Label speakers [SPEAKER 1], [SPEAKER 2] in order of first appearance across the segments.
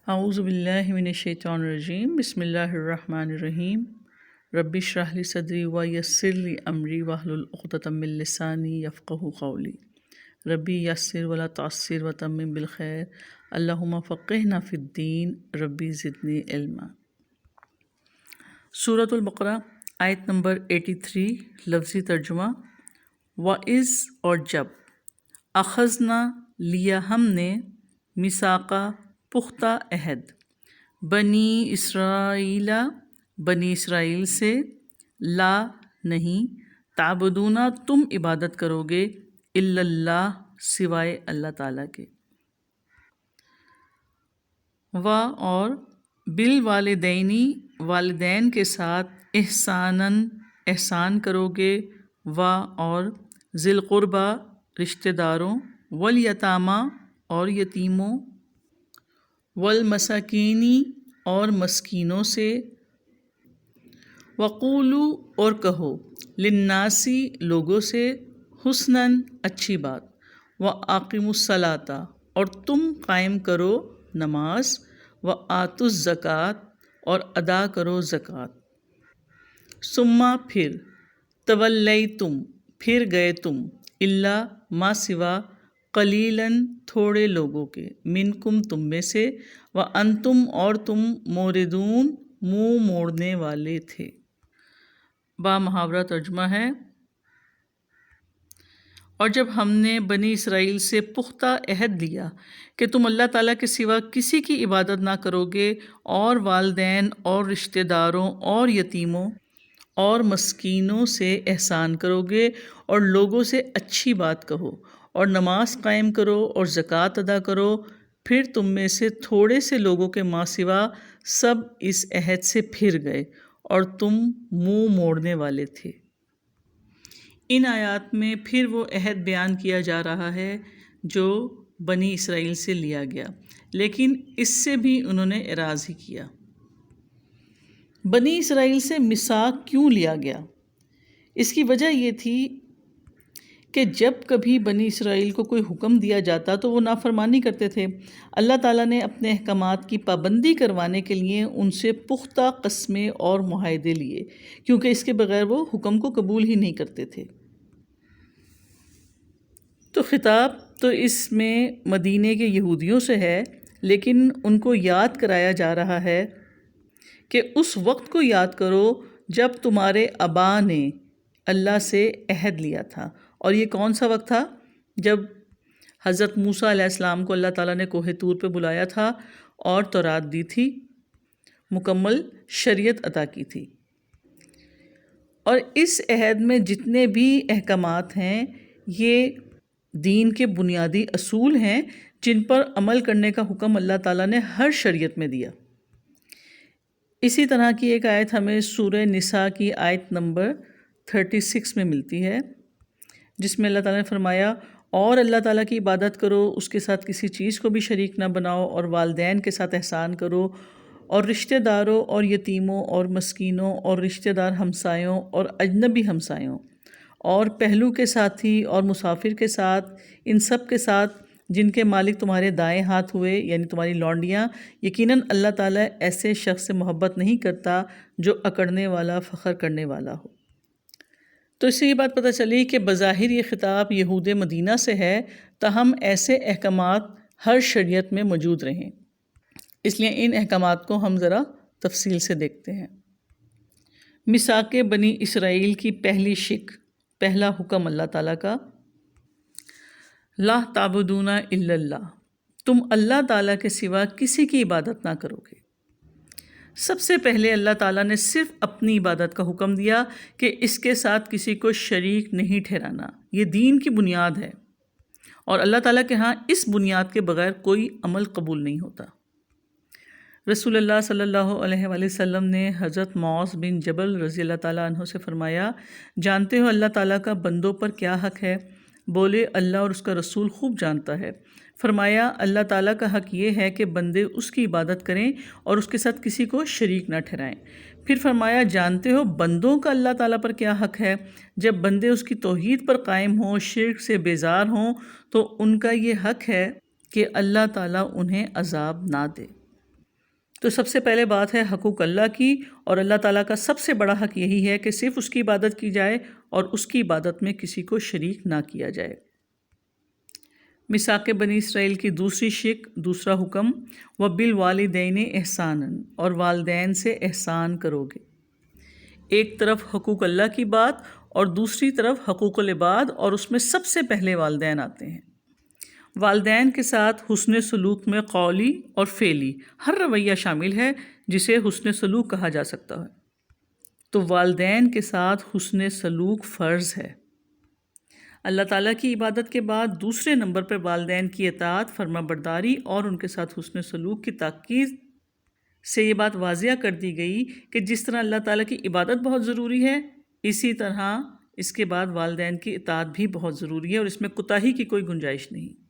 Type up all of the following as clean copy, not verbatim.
[SPEAKER 1] اعوذ باللہ من الشیطان الرجیم بسم اللہ الرحمن الرحیم رب اشرح لی صدری ویسر لی امری واحلل عقدۃ من لسانی یفقہوا قولی ربی یسر ولا تعسر وتمم بالخیر اللہم فقہنا فی الدین ربی زدنی علما۔ سورۃ البقرہ آیت نمبر 83، لفظی ترجمہ۔ وَإِذْ اور جب، اخذنا لیا ہم نے، میثاقہ پختہ عہد، بنی اسرائیل بنی اسرائیل سے، لا نہیں، تعبدون تم عبادت کرو گے، الا اللہ سوائے اللہ تعالیٰ کے، و اور بالوالدینی والدین کے ساتھ، احساناً احسان کرو گے، و اور ذی القربہ رشتہ داروں، والیتامى اور یتیموں، والمساکینی اور مسکینوں سے، وقولوا اور کہو، للناسی لوگوں سے، حسناً اچھی بات، واقیموا الصلاۃ اور تم قائم کرو نماز، وآتوا الزکوٰۃ اور ادا کرو زکوٰۃ، ثم پھر، تولیتم پھر گئے تم، الا ما سوا قلیلاً تھوڑے لوگوں کے، منکم تم میں سے، وانتم اور تم موردون منہ موڑنے والے تھے۔ با محاورہ ترجمہ ہے، اور جب ہم نے بنی اسرائیل سے پختہ عہد لیا کہ تم اللہ تعالیٰ کے سوا کسی کی عبادت نہ کرو گے، اور والدین اور رشتہ داروں اور یتیموں اور مسکینوں سے احسان کرو گے، اور لوگوں سے اچھی بات کہو، اور نماز قائم کرو اور زکوٰۃ ادا کرو، پھر تم میں سے تھوڑے سے لوگوں کے ماں سوا سب اس عہد سے پھر گئے، اور تم منہ موڑنے والے تھے۔ ان آیات میں پھر وہ عہد بیان کیا جا رہا ہے جو بنی اسرائیل سے لیا گیا، لیکن اس سے بھی انہوں نے اعراض ہی کیا۔ بنی اسرائیل سے میثاق کیوں لیا گیا؟ اس کی وجہ یہ تھی کہ جب کبھی بنی اسرائیل کو کوئی حکم دیا جاتا تو وہ نافرمانی کرتے تھے۔ اللہ تعالیٰ نے اپنے احکامات کی پابندی کروانے کے لیے ان سے پختہ قسمیں اور معاہدے لیے، کیونکہ اس کے بغیر وہ حکم کو قبول ہی نہیں کرتے تھے۔ تو خطاب تو اس میں مدینے کے یہودیوں سے ہے، لیکن ان کو یاد کرایا جا رہا ہے کہ اس وقت کو یاد کرو جب تمہارے آباء نے اللہ سے عہد لیا تھا۔ اور یہ کون سا وقت تھا؟ جب حضرت موسیٰ علیہ السلام کو اللہ تعالیٰ نے کوہ طور پہ بلایا تھا اور تورات دی تھی، مکمل شریعت عطا کی تھی۔ اور اس عہد میں جتنے بھی احکامات ہیں یہ دین کے بنیادی اصول ہیں جن پر عمل کرنے کا حکم اللہ تعالیٰ نے ہر شریعت میں دیا۔ اسی طرح کی ایک آیت ہمیں سورہ نساء کی آیت نمبر 36 میں ملتی ہے، جس میں اللہ تعالیٰ نے فرمایا، اور اللہ تعالیٰ کی عبادت کرو، اس کے ساتھ کسی چیز کو بھی شریک نہ بناؤ، اور والدین کے ساتھ احسان کرو، اور رشتہ داروں اور یتیموں اور مسکینوں اور رشتہ دار ہمسایوں اور اجنبی ہمسایوں اور پہلو کے ساتھی اور مسافر کے ساتھ، ان سب کے ساتھ جن کے مالک تمہارے دائیں ہاتھ ہوئے، یعنی تمہاری لونڈیاں، یقیناً اللہ تعالیٰ ایسے شخص سے محبت نہیں کرتا جو اکڑنے والا، فخر کرنے والا ہو۔ تو اس سے یہ بات پتہ چلی کہ بظاہر یہ خطاب یہود مدینہ سے ہے، تاہم ایسے احکامات ہر شریعت میں موجود رہیں۔ اس لیے ان احکامات کو ہم ذرا تفصیل سے دیکھتے ہیں۔ میثاق بنی اسرائیل کی پہلی شق، پہلا حکم اللہ تعالیٰ کا، لا تعبدون الا اللہ، تم اللہ تعالیٰ کے سوا کسی کی عبادت نہ کرو گے۔ سب سے پہلے اللہ تعالیٰ نے صرف اپنی عبادت کا حکم دیا کہ اس کے ساتھ کسی کو شریک نہیں ٹھہرانا، یہ دین کی بنیاد ہے، اور اللہ تعالیٰ کے ہاں اس بنیاد کے بغیر کوئی عمل قبول نہیں ہوتا۔ رسول اللہ صلی اللہ علیہ وآلہ وسلم نے حضرت معاذ بن جبل رضی اللہ تعالیٰ عنہ سے فرمایا، جانتے ہو اللہ تعالیٰ کا بندوں پر کیا حق ہے؟ بولے، اللہ اور اس کا رسول خوب جانتا ہے۔ فرمایا، اللہ تعالیٰ کا حق یہ ہے کہ بندے اس کی عبادت کریں اور اس کے ساتھ کسی کو شریک نہ ٹھہرائیں۔ پھر فرمایا، جانتے ہو بندوں کا اللہ تعالیٰ پر کیا حق ہے؟ جب بندے اس کی توحید پر قائم ہوں، شرک سے بیزار ہوں، تو ان کا یہ حق ہے کہ اللہ تعالیٰ انہیں عذاب نہ دے۔ تو سب سے پہلے بات ہے حقوق اللہ کی، اور اللہ تعالیٰ کا سب سے بڑا حق یہی ہے کہ صرف اس کی عبادت کی جائے اور اس کی عبادت میں کسی کو شریک نہ کیا جائے۔ میثاق بنی اسرائیل کی دوسری شق، دوسرا حکم، وَبِالْوَالِدَيْنِ احسانًا، اور والدین سے احسان کرو گے۔ ایک طرف حقوق اللہ کی بات اور دوسری طرف حقوق العباد، اور اس میں سب سے پہلے والدین آتے ہیں۔ والدین کے ساتھ حسن سلوک میں قولی اور فعلی ہر رویہ شامل ہے جسے حسن سلوک کہا جا سکتا ہے۔ تو والدین کے ساتھ حسن سلوک فرض ہے۔ اللہ تعالیٰ کی عبادت کے بعد دوسرے نمبر پر والدین کی اطاعت، فرما برداری اور ان کے ساتھ حسن سلوک کی تاکید سے یہ بات واضح کر دی گئی کہ جس طرح اللہ تعالیٰ کی عبادت بہت ضروری ہے، اسی طرح اس کے بعد والدین کی اطاعت بھی بہت ضروری ہے، اور اس میں کوتاہی کی کوئی گنجائش نہیں۔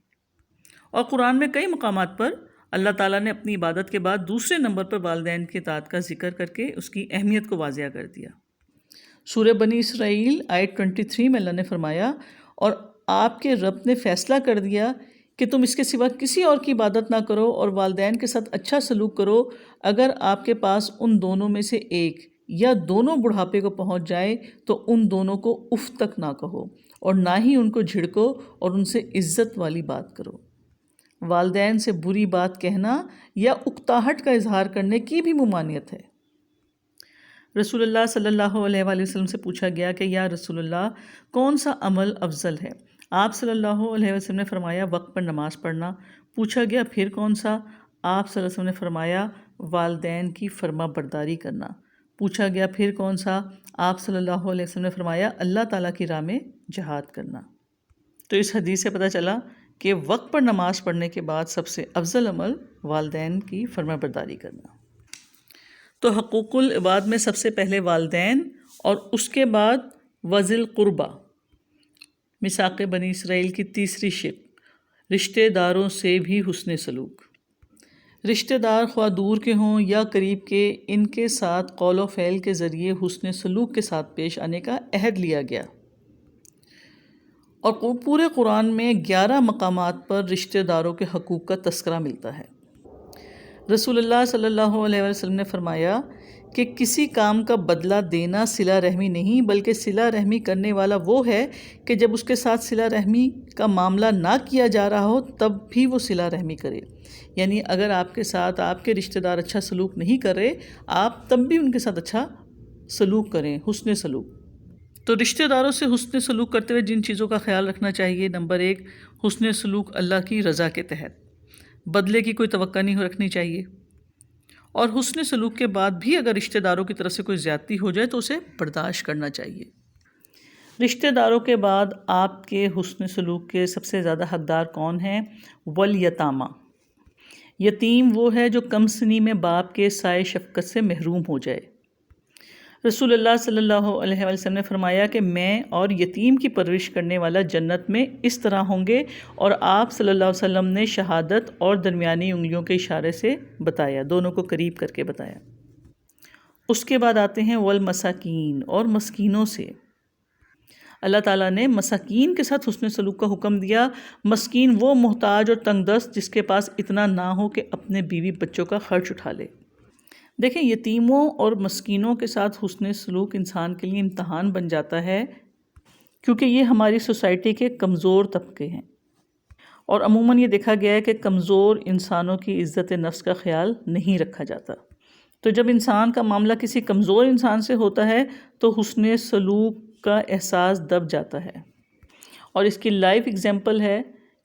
[SPEAKER 1] اور قرآن میں کئی مقامات پر اللہ تعالیٰ نے اپنی عبادت کے بعد دوسرے نمبر پر والدین کی اطاعت کا ذکر کر کے اس کی اہمیت کو واضح کر دیا۔ سورہ بنی اسرائیل آیت 23 میں اللہ نے فرمایا، اور آپ کے رب نے فیصلہ کر دیا کہ تم اس کے سوا کسی اور کی عبادت نہ کرو اور والدین کے ساتھ اچھا سلوک کرو، اگر آپ کے پاس ان دونوں میں سے ایک یا دونوں بڑھاپے کو پہنچ جائے تو ان دونوں کو اف تک نہ کہو، اور نہ ہی ان کو جھڑکو، اور ان سے عزت والی بات کرو۔ والدین سے بری بات کہنا یا اکتاہٹ کا اظہار کرنے کی بھی ممانعت ہے۔ رسول اللہ صلی اللہ علیہ وآلہ وسلم سے پوچھا گیا کہ یا رسول اللہ، کون سا عمل افضل ہے؟ آپ صلی اللہ علیہ وسلم نے فرمایا وقت پر نماز پڑھنا۔ پوچھا گیا پھر کون سا؟ آپ صلی اللہ علیہ وسلم نے فرمایا والدین کی فرما برداری کرنا۔ پوچھا گیا پھر کون سا؟ آپ صلی اللہ علیہ وسلم نے فرمایا اللہ تعالیٰ کی راہ میں جہاد کرنا۔ تو اس حدیث سے پتہ چلا کہ وقت پر نماز پڑھنے کے بعد سب سے افضل عمل والدین کی فرما برداری کرنا۔ تو حقوق العباد میں سب سے پہلے والدین، اور اس کے بعد وذی القربیٰ، میثاق بنی اسرائیل کی تیسری شق، رشتہ داروں سے بھی حسن سلوک۔ رشتہ دار خواہ دور کے ہوں یا قریب کے، ان کے ساتھ قول و فعل کے ذریعے حسن سلوک کے ساتھ پیش آنے کا عہد لیا گیا، اور پورے قرآن میں 11 مقامات پر رشتہ داروں کے حقوق کا تذکرہ ملتا ہے۔ رسول اللہ صلی اللہ علیہ وسلم نے فرمایا کہ کسی کام کا بدلہ دینا صلہ رحمی نہیں، بلکہ صلہ رحمی کرنے والا وہ ہے کہ جب اس کے ساتھ صلہ رحمی کا معاملہ نہ کیا جا رہا ہو تب بھی وہ صلہ رحمی کرے۔ یعنی اگر آپ کے ساتھ آپ کے رشتہ دار اچھا سلوک نہیں کر رہے، آپ تب بھی ان کے ساتھ اچھا سلوک کریں، حسن سلوک۔ تو رشتہ داروں سے حسن سلوک کرتے ہوئے جن چیزوں کا خیال رکھنا چاہیے، نمبر 1، حسن سلوک اللہ کی رضا کے تحت، بدلے کی کوئی توقع نہیں رکھنی چاہیے، اور حسن سلوک کے بعد بھی اگر رشتہ داروں کی طرف سے کوئی زیادتی ہو جائے تو اسے برداشت کرنا چاہیے۔ رشتہ داروں کے بعد آپ کے حسن سلوک کے سب سے زیادہ حقدار کون ہیں؟ والیتامیٰ، یتیم وہ ہے جو کم سنی میں باپ کے سائے شفقت سے محروم ہو جائے۔ رسول اللہ صلی اللہ علیہ وسلم نے فرمایا کہ میں اور یتیم کی پرورش کرنے والا جنت میں اس طرح ہوں گے، اور آپ صلی اللہ علیہ وسلم نے شہادت اور درمیانی انگلیوں کے اشارے سے بتایا، دونوں کو قریب کر کے بتایا۔ اس کے بعد آتے ہیں والمساکین، اور مسکینوں سے۔ اللہ تعالیٰ نے مساکین کے ساتھ حسن سلوک کا حکم دیا۔ مسکین وہ محتاج اور تنگ دست جس کے پاس اتنا نہ ہو کہ اپنے بیوی بچوں کا خرچ اٹھا لے۔ دیکھیں، یتیموں اور مسکینوں کے ساتھ حسن سلوک انسان کے لیے امتحان بن جاتا ہے، کیونکہ یہ ہماری سوسائٹی کے کمزور طبقے ہیں، اور عموماً یہ دیکھا گیا ہے کہ کمزور انسانوں کی عزت نفس کا خیال نہیں رکھا جاتا۔ تو جب انسان کا معاملہ کسی کمزور انسان سے ہوتا ہے تو حسن سلوک کا احساس دب جاتا ہے، اور اس کی لائیو اگزامپل ہے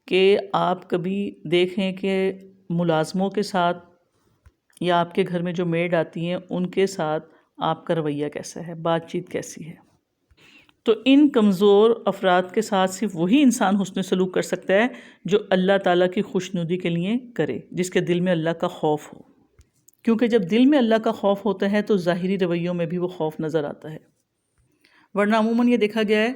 [SPEAKER 1] کہ آپ کبھی دیکھیں کہ ملازموں کے ساتھ یا آپ کے گھر میں جو میڈ آتی ہیں ان کے ساتھ آپ کا رویہ کیسا ہے، بات چیت کیسی ہے۔ تو ان کمزور افراد کے ساتھ صرف وہی انسان حسن سلوک کر سکتا ہے جو اللہ تعالیٰ کی خوشنودی کے لیے کرے، جس کے دل میں اللہ کا خوف ہو، کیونکہ جب دل میں اللہ کا خوف ہوتا ہے تو ظاہری رویوں میں بھی وہ خوف نظر آتا ہے۔ ورنہ عموماً یہ دیکھا گیا ہے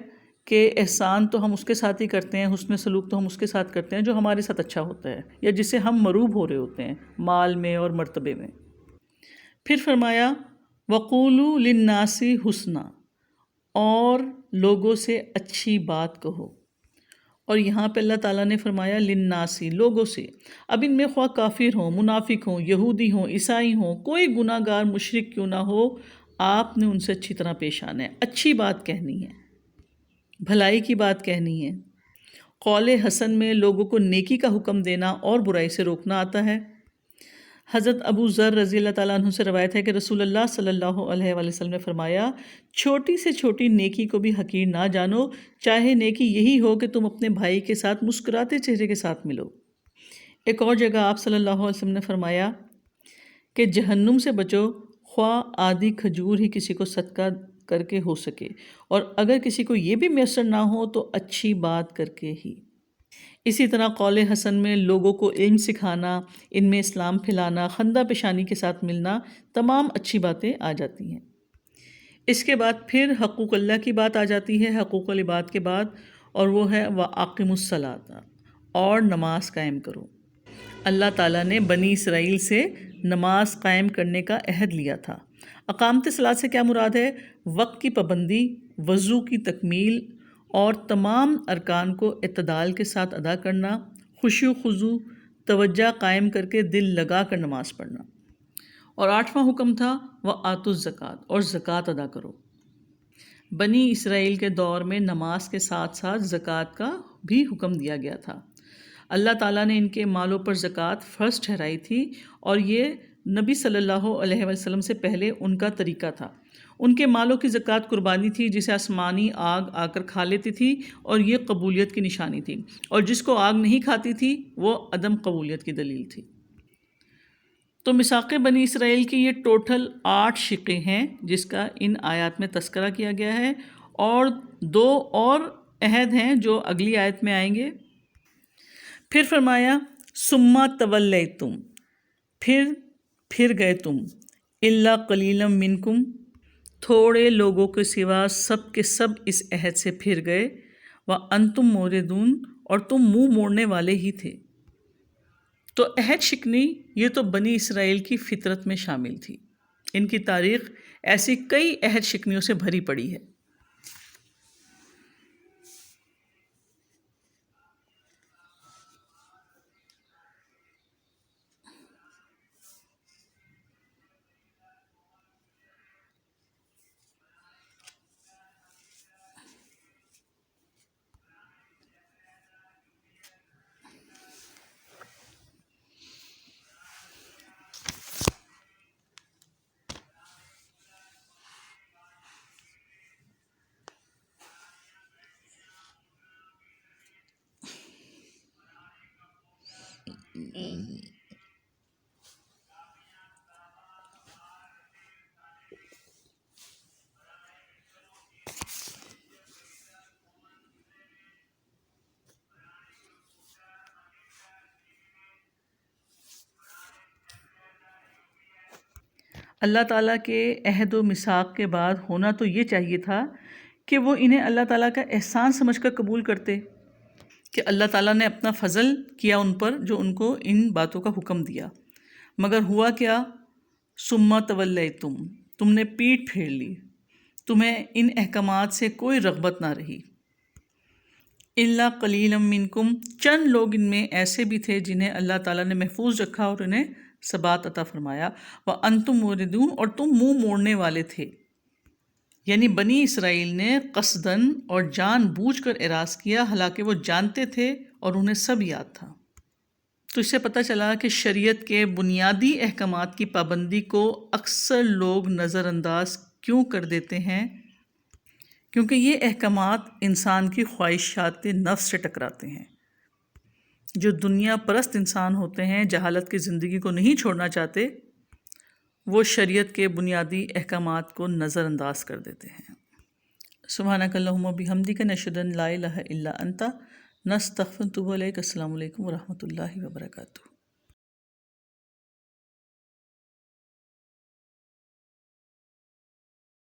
[SPEAKER 1] کہ احسان تو ہم اس کے ساتھ ہی کرتے ہیں، حسن سلوک تو ہم اس کے ساتھ کرتے ہیں جو ہمارے ساتھ اچھا ہوتا ہے یا جس سے ہم مروب ہو رہے ہوتے ہیں مال میں اور مرتبے میں۔ پھر فرمایا وَقُولُوا لِلنَّاسِ حُسْنًا، اور لوگوں سے اچھی بات کہو۔ اور یہاں پہ اللہ تعالیٰ نے فرمایا للناسی، لوگوں سے. اب ان میں خواہ کافر ہوں، منافق ہوں، یہودی ہوں، عیسائی ہوں، کوئی گناہ گار مشرک کیوں نہ ہو، آپ نے ان سے اچھی طرح پیش آنا ہے، اچھی بات کہنی ہے، بھلائی کی بات کہنی ہے. قول حسن میں لوگوں کو نیکی کا حکم دینا اور برائی سے روکنا آتا ہے. حضرت ابو ذر رضی اللہ تعالیٰ عنہ سے روایت ہے کہ رسول اللہ صلی اللہ علیہ وآلہ وسلم نے فرمایا، چھوٹی سے چھوٹی نیکی کو بھی حقیر نہ جانو، چاہے نیکی یہی ہو کہ تم اپنے بھائی کے ساتھ مسکراتے چہرے کے ساتھ ملو. ایک اور جگہ آپ صلی اللہ علیہ وسلم نے فرمایا کہ جہنم سے بچو، خواہ آدھی کھجور ہی کسی کو صدقہ کر کے ہو سکے، اور اگر کسی کو یہ بھی میسر نہ ہو تو اچھی بات کر کے ہی. اسی طرح قول حسن میں لوگوں کو علم سکھانا، ان میں اسلام پھیلانا، خندہ پیشانی کے ساتھ ملنا، تمام اچھی باتیں آ جاتی ہیں. اس کے بعد پھر حقوق اللہ کی بات آ جاتی ہے، حقوق العباد کے بعد، اور وہ ہے وَأَقِمُوا الصَّلَاةَ، اور نماز قائم کرو. اللہ تعالیٰ نے بنی اسرائیل سے نماز قائم کرنے کا عہد لیا تھا. اقامت صلاۃ سے کیا مراد ہے؟ وقت کی پابندی، وضو کی تکمیل، اور تمام ارکان کو اعتدال کے ساتھ ادا کرنا، خشوع و خضوع، توجہ قائم کر کے دل لگا کر نماز پڑھنا. اور 8واں حکم تھا وَآتُوا الزَّکَاۃ، اور زکوٰۃ ادا کرو. بنی اسرائیل کے دور میں نماز کے ساتھ ساتھ زکوٰۃ کا بھی حکم دیا گیا تھا. اللہ تعالیٰ نے ان کے مالوں پر زکوٰۃ فرض ٹھہرائی تھی، اور یہ نبی صلی اللہ علیہ وسلم سے پہلے ان کا طریقہ تھا. ان کے مالوں کی زکوٰۃ قربانی تھی جسے آسمانی آگ آ کر کھا لیتی تھی، اور یہ قبولیت کی نشانی تھی، اور جس کو آگ نہیں کھاتی تھی وہ عدم قبولیت کی دلیل تھی. تو میثاق بنی اسرائیل کی یہ ٹوٹل 8 شقیں ہیں جس کا ان آیات میں تذکرہ کیا گیا ہے، اور 2 اور عہد ہیں جو اگلی آیت میں آئیں گے. پھر فرمایا ثم تولیتم، پھر گئے تم، الا قلیلا منکم، تھوڑے لوگوں کے سوا سب کے سب اس عہد سے پھر گئے، وانتم موردون، اور تم منہ موڑنے والے ہی تھے. تو عہد شکنی یہ تو بنی اسرائیل کی فطرت میں شامل تھی. ان کی تاریخ ایسی کئی عہد شکنیوں سے بھری پڑی ہے. اللہ تعالیٰ کے عہد و میثاق کے بعد ہونا تو یہ چاہیے تھا کہ وہ انہیں اللہ تعالیٰ کا احسان سمجھ کر قبول کرتے، کہ اللہ تعالیٰ نے اپنا فضل کیا ان پر جو ان کو ان باتوں کا حکم دیا. مگر ہوا کیا؟ ثم تولیتم، تم نے پیٹھ پھیر لی، تمہیں ان احکامات سے کوئی رغبت نہ رہی. الا قلیلا منکم، چند لوگ ان میں ایسے بھی تھے جنہیں اللہ تعالیٰ نے محفوظ رکھا اور انہیں ثبات عطا فرمایا. وانتم موردون، اور تم منہ موڑنے والے تھے. یعنی بنی اسرائیل نے قصداً اور جان بوجھ کر اعراض کیا، حالانکہ وہ جانتے تھے اور انہیں سب یاد تھا. تو اس سے پتہ چلا کہ شریعت کے بنیادی احکامات کی پابندی کو اکثر لوگ نظر انداز کیوں کر دیتے ہیں؟ کیونکہ یہ احکامات انسان کی خواہشات نفس سے ٹکراتے ہیں. جو دنیا پرست انسان ہوتے ہیں، جہالت کی زندگی کو نہیں چھوڑنا چاہتے، وہ شریعت کے بنیادی احکامات کو نظر انداز کر دیتے ہیں. سبحانک اللہم و بحمدک، نشہد ان لا الہ الا انت، نستغفرک و نتوب الیک. السلام علیکم ورحمۃ اللہ وبرکاتہ.